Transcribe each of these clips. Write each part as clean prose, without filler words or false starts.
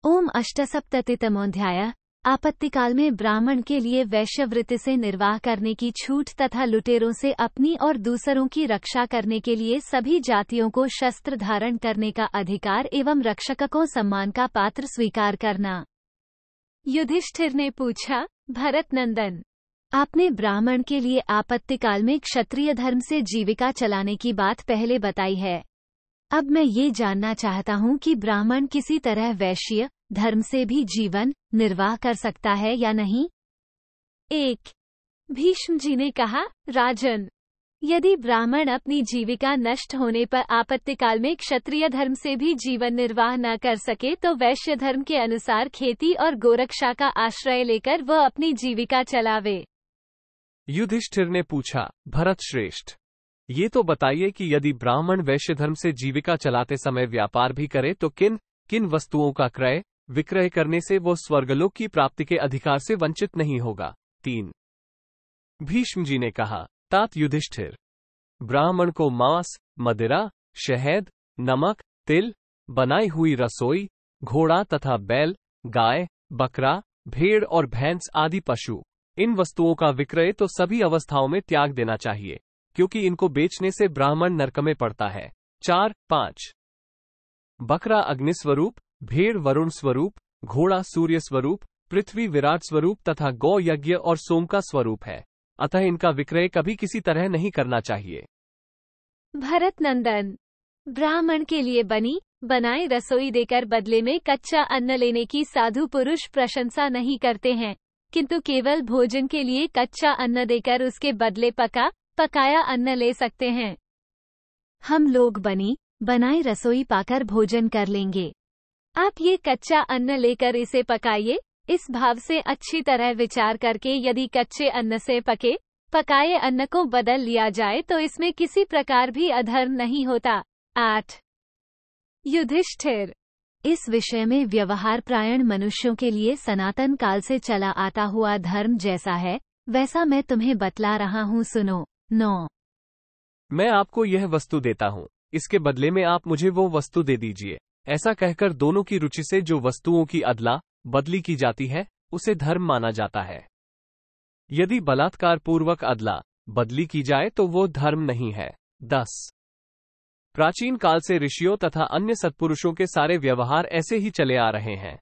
ओम अष्टसप्ततितमोऽध्यायः। आपत्तिकाल में ब्राह्मण के लिए वैश्यवृत्ति से निर्वाह करने की छूट तथा लुटेरों से अपनी और दूसरों की रक्षा करने के लिए सभी जातियों को शस्त्र धारण करने का अधिकार एवं रक्षक को सम्मान का पात्र स्वीकार करना। युधिष्ठिर ने पूछा, भरत नंदन, आपने ब्राह्मण के लिए आपत्तिकाल में क्षत्रिय धर्म से जीविका चलाने की बात पहले बताई है। अब मैं ये जानना चाहता हूँ कि ब्राह्मण किसी तरह वैश्य धर्म से भी जीवन निर्वाह कर सकता है या नहीं। एक भीष्म जी ने कहा, राजन, यदि ब्राह्मण अपनी जीविका नष्ट होने पर आपत्तिकाल में क्षत्रिय धर्म से भी जीवन निर्वाह न कर सके तो वैश्य धर्म के अनुसार खेती और गोरक्षा का आश्रय लेकर वह अपनी जीविका चलावे। युधिष्ठिर ने पूछा, भरत श्रेष्ठ, ये तो बताइए कि यदि ब्राह्मण वैश्य धर्म से जीविका चलाते समय व्यापार भी करे तो किन किन वस्तुओं का क्रय विक्रय करने से वो स्वर्गलोक की प्राप्ति के अधिकार से वंचित नहीं होगा। 3 भीष्म जी ने कहा, तात युधिष्ठिर, ब्राह्मण को मांस, मदिरा, शहद, नमक, तिल, बनाई हुई रसोई, घोड़ा तथा बैल, गाय, बकरा, भेड़ और भैंस आदि पशु, इन वस्तुओं का विक्रय तो सभी अवस्थाओं में त्याग देना चाहिए, क्योंकि इनको बेचने से ब्राह्मण नरक में पड़ता है। 4-5 बकरा अग्नि स्वरूप, भेड़ वरुण स्वरूप, घोड़ा सूर्य स्वरूप, पृथ्वी विराट स्वरूप तथा गौ यज्ञ और सोम का स्वरूप है, अतः इनका विक्रय कभी किसी तरह नहीं करना चाहिए। भरत नंदन, ब्राह्मण के लिए बनी बनाई रसोई देकर बदले में कच्चा अन्न लेने की साधु पुरुष प्रशंसा नहीं करते हैं, किंतु केवल भोजन के लिए कच्चा अन्न देकर उसके बदले पकाया अन्न ले सकते हैं। हम लोग बनी बनाई रसोई पाकर भोजन कर लेंगे, आप ये कच्चा अन्न लेकर इसे पकाइए। इस भाव से अच्छी तरह विचार करके यदि कच्चे अन्न से पकाए अन्न को बदल लिया जाए तो इसमें किसी प्रकार भी अधर्म नहीं होता। 8 युधिष्ठिर, इस विषय में व्यवहार प्रायण मनुष्यों के लिए सनातन काल से चला आता हुआ धर्म जैसा है वैसा मैं तुम्हें बतला रहा हूँ, सुनो। 9 मैं आपको यह वस्तु देता हूँ, इसके बदले में आप मुझे वो वस्तु दे दीजिए। ऐसा कहकर दोनों की रुचि से जो वस्तुओं की अदला बदली की जाती है उसे धर्म माना जाता है। यदि बलात्कार पूर्वक अदला बदली की जाए तो वो धर्म नहीं है। 10 प्राचीन काल से ऋषियों तथा अन्य सत्पुरुषों के सारे व्यवहार ऐसे ही चले आ रहे हैं,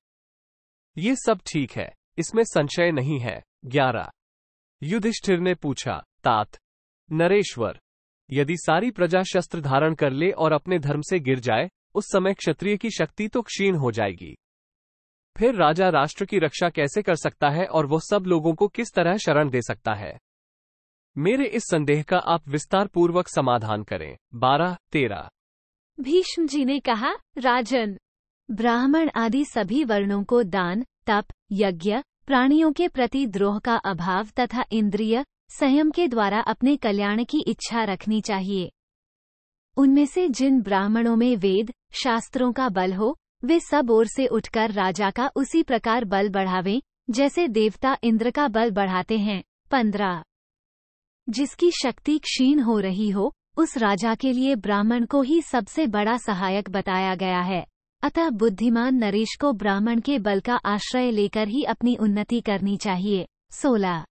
ये सब ठीक है, इसमें संशय नहीं है। 11 युधिष्ठिर ने पूछा, तात नरेश्वर, यदि सारी प्रजा शस्त्र धारण कर ले और अपने धर्म से गिर जाए उस समय क्षत्रिय की शक्ति तो क्षीण हो जाएगी, फिर राजा राष्ट्र की रक्षा कैसे कर सकता है और वो सब लोगों को किस तरह शरण दे सकता है? मेरे इस संदेह का आप विस्तार पूर्वक समाधान करें। 12-13 भीष्म जी ने कहा, राजन, ब्राह्मण आदि सभी वर्णों को दान, तप, यज्ञ, प्राणियों के प्रति द्रोह का अभाव तथा इंद्रिय संयम के द्वारा अपने कल्याण की इच्छा रखनी चाहिए। उनमें से जिन ब्राह्मणों में वेद शास्त्रों का बल हो वे सब ओर से उठकर राजा का उसी प्रकार बल बढ़ावें जैसे देवता इंद्र का बल बढ़ाते हैं। 15 जिसकी शक्ति क्षीण हो रही हो उस राजा के लिए ब्राह्मण को ही सबसे बड़ा सहायक बताया गया है, अतः बुद्धिमान नरेश को ब्राह्मण के बल का आश्रय लेकर ही अपनी उन्नति करनी चाहिए। 16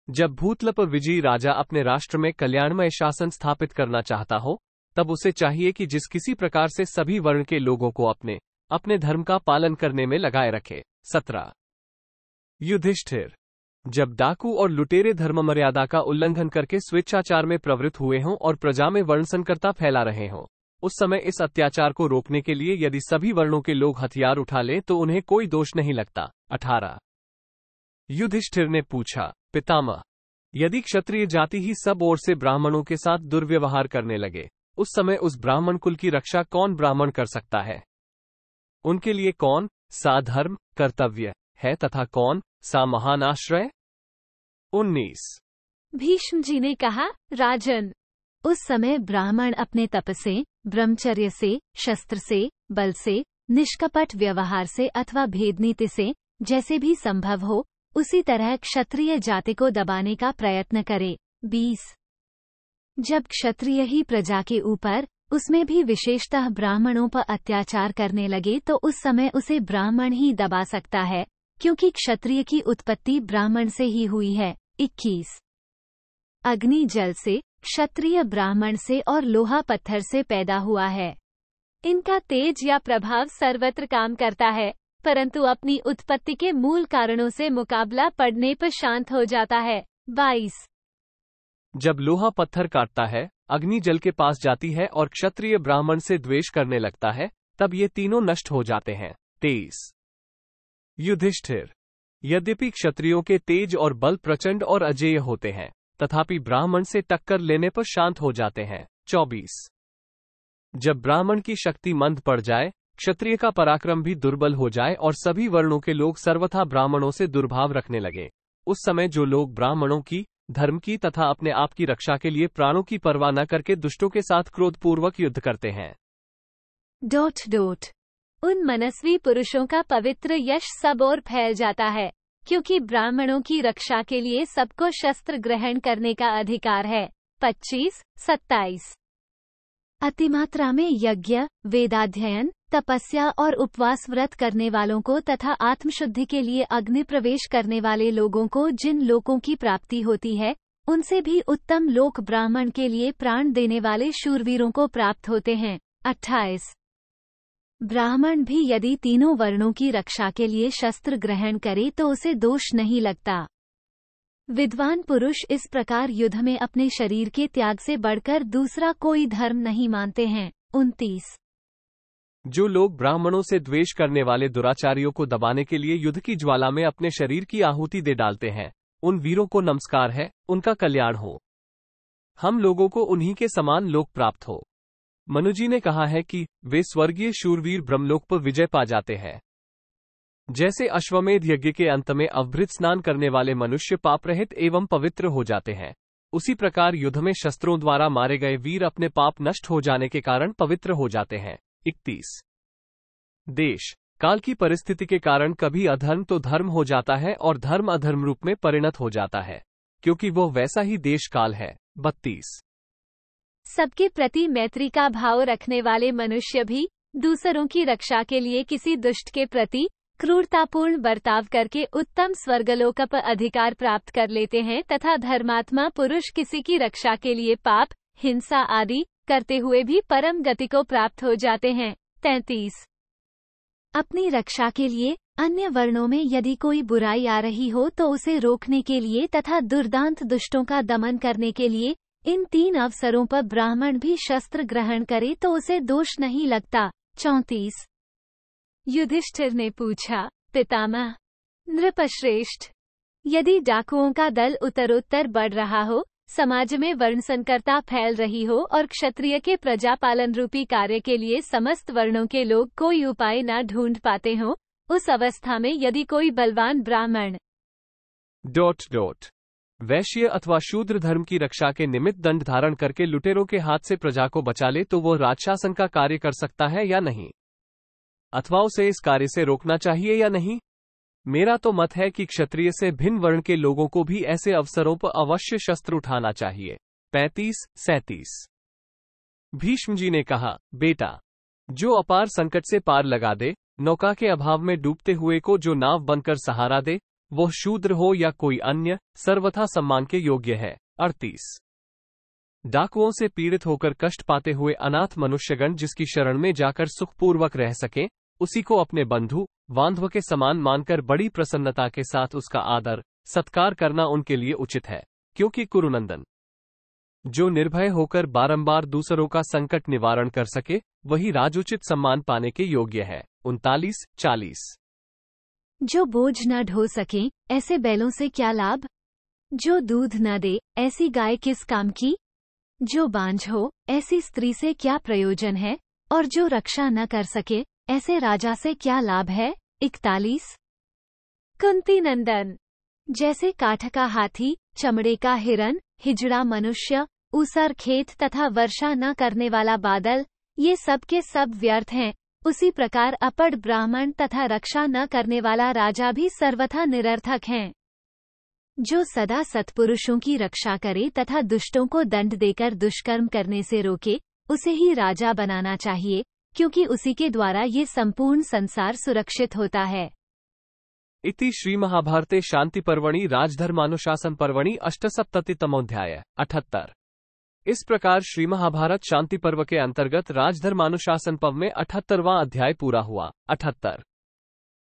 जब भूतल पर विजयी राजा अपने राष्ट्र में कल्याणमय शासन स्थापित करना चाहता हो तब उसे चाहिए कि जिस किसी प्रकार से सभी वर्ण के लोगों को अपने धर्म का पालन करने में लगाए रखे। 17 युधिष्ठिर, जब डाकू और लुटेरे धर्म मर्यादा का उल्लंघन करके स्वेच्छाचार में प्रवृत्त हुए हों और प्रजा में वर्ण संकरता फैला रहे हों, उस समय इस अत्याचार को रोकने के लिए यदि सभी वर्णों के लोग हथियार उठा लें तो उन्हें कोई दोष नहीं लगता। 18 युधिष्ठिर ने पूछा, पितामह, यदि क्षत्रिय जाति ही सब ओर से ब्राह्मणों के साथ दुर्व्यवहार करने लगे उस समय उस ब्राह्मण कुल की रक्षा कौन ब्राह्मण कर सकता है? उनके लिए कौन सा धर्म कर्तव्य है तथा कौन सा महान आश्रय? 19 भीष्म जी ने कहा, राजन, उस समय ब्राह्मण अपने तप से, ब्रह्मचर्य से, शस्त्र से, बल से, निष्कपट व्यवहार से अथवा भेदनीति से जैसे भी संभव हो उसी तरह क्षत्रिय जाति को दबाने का प्रयत्न करे। 20 जब क्षत्रिय ही प्रजा के ऊपर उसमें भी विशेषतः ब्राह्मणों पर अत्याचार करने लगे तो उस समय उसे ब्राह्मण ही दबा सकता है, क्योंकि क्षत्रिय की उत्पत्ति ब्राह्मण से ही हुई है। 21 अग्नि जल से, क्षत्रिय ब्राह्मण से और लोहा पत्थर से पैदा हुआ है। इनका तेज या प्रभाव सर्वत्र काम करता है, परंतु अपनी उत्पत्ति के मूल कारणों से मुकाबला पड़ने पर शांत हो जाता है। 22 जब लोहा पत्थर काटता है, अग्नि जल के पास जाती है और क्षत्रिय ब्राह्मण से द्वेष करने लगता है, तब ये तीनों नष्ट हो जाते हैं। 23 युधिष्ठिर, यद्यपि क्षत्रियों के तेज और बल प्रचंड और अजेय होते हैं, तथापि ब्राह्मण से टक्कर लेने पर शांत हो जाते हैं। 24 जब ब्राह्मण की शक्ति मंद पड़ जाए, क्षत्रिय का पराक्रम भी दुर्बल हो जाए और सभी वर्णों के लोग सर्वथा ब्राह्मणों से दुर्भाव रखने लगे, उस समय जो लोग ब्राह्मणों की, धर्म की तथा अपने आप की रक्षा के लिए प्राणों की परवाह न करके दुष्टों के साथ क्रोधपूर्वक युद्ध करते हैं। उन मनस्वी पुरुषों का पवित्र यश सब ओर फैल जाता है, क्योंकि ब्राह्मणों की रक्षा के लिए सबको शस्त्र ग्रहण करने का अधिकार है। 25-27 अतिमात्रा में यज्ञ, वेदाध्ययन, तपस्या और उपवास व्रत करने वालों को तथा आत्मशुद्धि के लिए अग्नि प्रवेश करने वाले लोगों को जिन लोकों की प्राप्ति होती है, उनसे भी उत्तम लोक ब्राह्मण के लिए प्राण देने वाले शूरवीरों को प्राप्त होते हैं। 28 ब्राह्मण भी यदि तीनों वर्णों की रक्षा के लिए शस्त्र ग्रहण करे तो उसे दोष नहीं लगता। विद्वान पुरुष इस प्रकार युद्ध में अपने शरीर के त्याग से बढ़कर दूसरा कोई धर्म नहीं मानते हैं। 29 जो लोग ब्राह्मणों से द्वेष करने वाले दुराचारियों को दबाने के लिए युद्ध की ज्वाला में अपने शरीर की आहुति दे डालते हैं, उन वीरों को नमस्कार है, उनका कल्याण हो। हम लोगों को उन्हीं के समान लोक प्राप्त हो। मनुजी ने कहा है कि वे स्वर्गीय शूरवीर ब्रह्मलोक पर विजय पा जाते हैं। जैसे अश्वमेध यज्ञ के अंत में अवभृत स्नान करने वाले मनुष्य पाप रहित एवं पवित्र हो जाते हैं, उसी प्रकार युद्ध में शस्त्रों द्वारा मारे गए वीर अपने पाप नष्ट हो जाने के कारण पवित्र हो जाते हैं। 31 देश काल की परिस्थिति के कारण कभी अधर्म तो धर्म हो जाता है और धर्म अधर्म रूप में परिणत हो जाता है, क्योंकि वो वैसा ही देश काल है। 32 सबके प्रति मैत्री का भाव रखने वाले मनुष्य भी दूसरों की रक्षा के लिए किसी दुष्ट के प्रति क्रूरतापूर्ण बर्ताव करके उत्तम स्वर्गलोक पर अधिकार प्राप्त कर लेते हैं, तथा धर्मात्मा पुरुष किसी की रक्षा के लिए पाप, हिंसा आदि करते हुए भी परम गति को प्राप्त हो जाते हैं। 33 अपनी रक्षा के लिए अन्य वर्णों में यदि कोई बुराई आ रही हो तो उसे रोकने के लिए तथा दुर्दांत दुष्टों का दमन करने के लिए इन तीन अवसरों पर ब्राह्मण भी शस्त्र ग्रहण करे तो उसे दोष नहीं लगता। 34 युधिष्ठिर ने पूछा, पितामह नृपश्रेष्ठ, यदि डाकुओं का दल उत्तरोत्तर बढ़ रहा हो, समाज में वर्ण संकरता फैल रही हो और क्षत्रिय के प्रजापालन रूपी कार्य के लिए समस्त वर्णों के लोग कोई उपाय न ढूंढ पाते हो, उस अवस्था में यदि कोई बलवान ब्राह्मण वैश्य अथवा शूद्र धर्म की रक्षा के निमित्त दंड धारण करके लुटेरों के हाथ से प्रजा को बचा ले तो वो राजशासन का कार्य कर सकता है या नहीं, अथवा उसे इस कार्य से रोकना चाहिए या नहीं? मेरा तो मत है कि क्षत्रिय से भिन्न वर्ण के लोगों को भी ऐसे अवसरों पर अवश्य शस्त्र उठाना चाहिए। 35-37 भीष्म जी ने कहा, बेटा, जो अपार संकट से पार लगा दे, नौका के अभाव में डूबते हुए को जो नाव बनकर सहारा दे, वो शूद्र हो या कोई अन्य, सर्वथा सम्मान के योग्य है। 38 डाकुओं से पीड़ित होकर कष्ट पाते हुए अनाथ मनुष्यगण जिसकी शरण में जाकर सुखपूर्वक रह सके, उसी को अपने बंधु बांधव के समान मानकर बड़ी प्रसन्नता के साथ उसका आदर सत्कार करना उनके लिए उचित है, क्योंकि कुरुनंदन जो निर्भय होकर बारंबार दूसरों का संकट निवारण कर सके, वही राजोचित सम्मान पाने के योग्य है। 39-40 जो बोझ न ढो सके, ऐसे बैलों से क्या लाभ? जो दूध न दे, ऐसी गाय किस काम की? जो बांझ हो, ऐसी स्त्री से क्या प्रयोजन है? और जो रक्षा न कर सके, ऐसे राजा से क्या लाभ है? 41 कुंती नंदन, जैसे काठ का हाथी, चमड़े का हिरन, हिजड़ा मनुष्य, ऊसर खेत तथा वर्षा न करने वाला बादल, ये सब के सब व्यर्थ हैं, उसी प्रकार अपढ़ ब्राह्मण तथा रक्षा न करने वाला राजा भी सर्वथा निरर्थक हैं। जो सदा सत्पुरुषों की रक्षा करे तथा दुष्टों को दंड देकर दुष्कर्म करने से रोके, उसे ही राजा बनाना चाहिए, क्योंकि उसी के द्वारा ये संपूर्ण संसार सुरक्षित होता है। इति श्रीमहाभारते शान्तिपर्वणि राजधर्मानुशासन पर्वणि 78तमोऽध्यायः 78। इस प्रकार श्रीमहाभारत शांति पर्व के अंतर्गत राजधर्मानुशासन पर्व में 78वां अध्याय पूरा हुआ। 78।